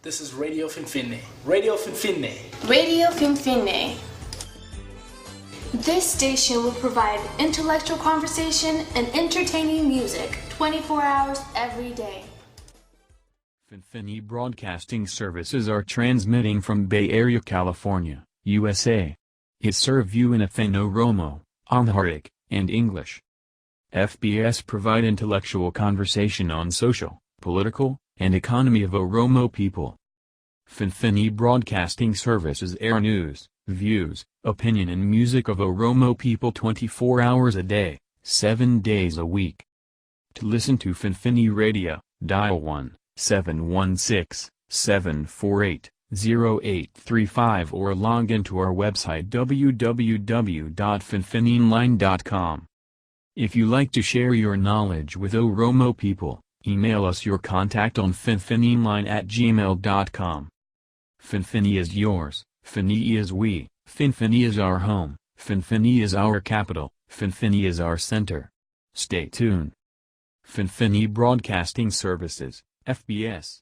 This is Radio Finfinnee. Radio Finfinnee. Radio Finfinnee. This station will provide intellectual conversation and entertaining music 24 hours every day. Finfinnee Broadcasting services are transmitting from Bay Area, California, USA. It serves you in Afaan, Oromo, Amharic, and English. FBS provide intellectual conversation on social, political, and economy of Oromo people. Finfinnee Broadcasting services air news, views, opinion and music of Oromo people 24 hours a day, 7 days a week. To listen to Finfinnee Radio, dial 1-716-748-0835 or log into our website www.finfinneeline.com. If you like to share your knowledge with Oromo people, email us your contact on finfinneeline@gmail.com. Finfinnee is yours, Finneee is we, Finfinnee is our home, Finfinnee is our capital, Finfinnee is our center. Stay tuned. Finfinnee Broadcasting Services, FBS.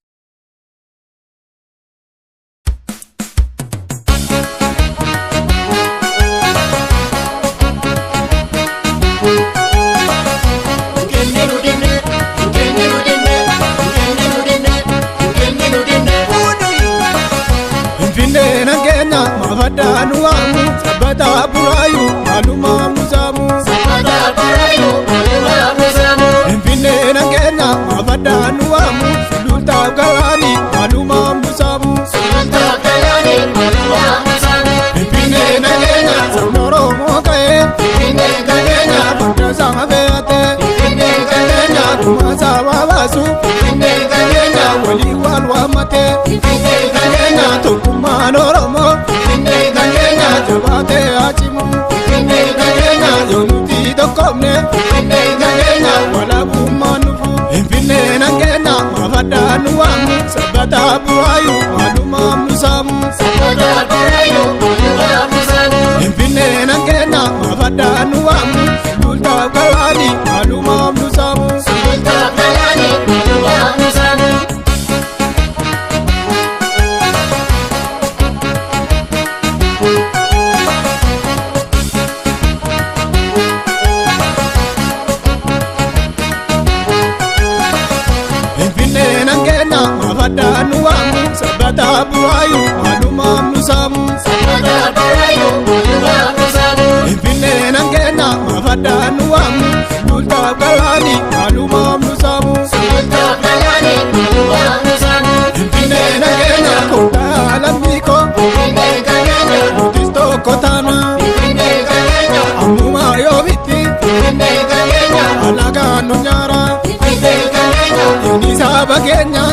Mafadanu amu sabata burayu maluma muzamu sabata burayu maluma muzamu Finfinnee nangena mafadanu amu sulta galani maluma muzamu sulta galani maluma muzamu Finfinnee nangena Oromo kae Finfinnee nangena pandasanga beate Finfinnee nangena kumasa wabasu Finfinnee nangena wali walwa mate Finfinnee nangena tokumano Oromo Jabate achimu, Finfinnee nangena yonuti dokomne, Finfinnee nangena wala bumanufu, Finfinnee nangena mafadanu amu, sabata burayu maluma musamu, sabata burayu maluma musamu, Finfinnee nangena mafadanu amu, sulta galani maluma musamu, sulta galani maluma musamu. Mafadanu amu sabata burayu maluma musamu sabata burayu maluma musamu Finfinnee nangena mafadanu amu sulta galani maluma musamu sulta galani maluma musamu Finfinnee nangena kota alamiko Finfinnee nangena mutisto kotana Finfinnee nangena amuma yobiti Finfinnee nangena alaga nunyara Finfinnee nangena yunisa bagenya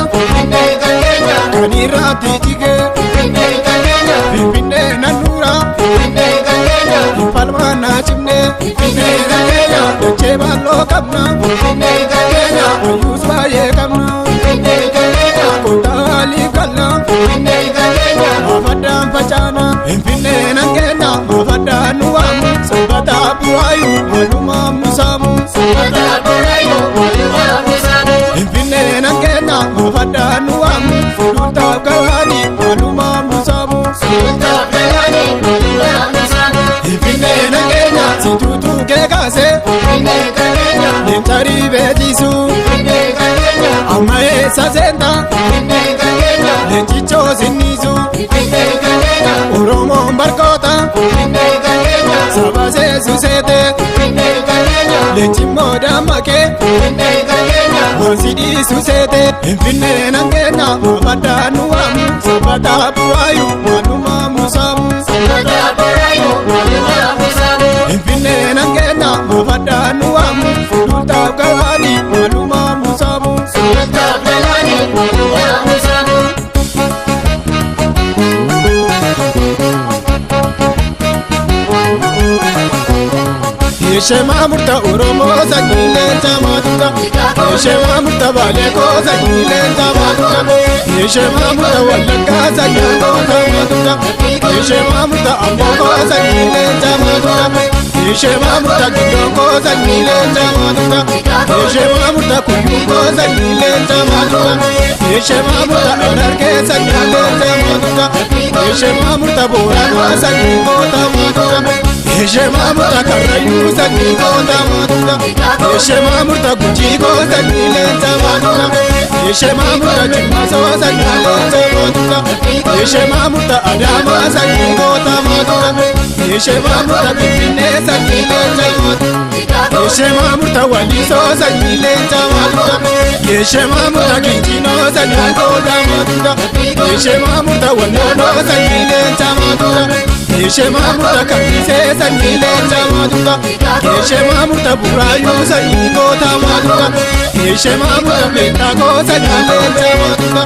Kanirati jige, Finfinnee nangena, Finfinnee nanura, Finfinnee nangena, Palma na chimne, Finfinnee nangena, Cheba lo kamna, Finfinnee nangena, Ayusba ye kamna, Finfinnee nangena, Kotali kalla, Finfinnee nangena, Mafadam pachana, Finfinnee nangena, Mafadanu amu, sabata burayu maluma musamu, sabata burayu maluma musamu, Finfinnee nangena, Mafadanu amu. Sulta galani maluma musamu Sulta galani maluma musamu Finfinnee nangena situtu kekase Finfinnee nangena Nentari bejisu Finfinnee nangena Amae sasenta Finfinnee nangena Nenchicho sinisu Finfinnee nangena Oromo barkota Finfinnee nangena Sabase susete Finfinnee nangena Nenchimo damake Finfinnee nangena Wansidi susete Finfinnee nangena Mafadanu amu sabata burayu maluma musamu sabata burayu maluma musamu Finfinnee nangena mafadanu amu sulta galani maluma musamu sulta galani maluma musamu Yeshema murta Oromo zangile jamatuka Yeshema murta baleko zangile jamatuka Yeshema murta wallaka zangile jamatuka Yeshema murta amboko zangile jamatuka Yeshema murta kidoko zangile jamatuka Yeshema murta kuyuko zangile jamatuka Yeshema murta anarke zangile Ishema murta Boorana sanyii goota mootuudha. Ishema murta Karrayyuu sanyii goota mootuudha. Ishema murta Gujii goota sanyii leenca mootuudha. Ishema murta Jimmaasoo sanyii leenca mootuudha. Ishema murta Adaamaa sanyii goota mootuudha. Ishema murta Finfinnee sanyii leenca mootuudha. Ishema murta Walisoo sanyii leenca mootuudha. Ishema murta Kinjinoo sanyii goota mootuudha. Ishema murta Walloloo sanyii leenca mootuudha. Ishema murta Kamisee sanyii leenca mootuudha. Ishema murta Buraayyuu sanyii goota mootuudha. Ishema murta Beektaakoo sanyii leenca mootuudha.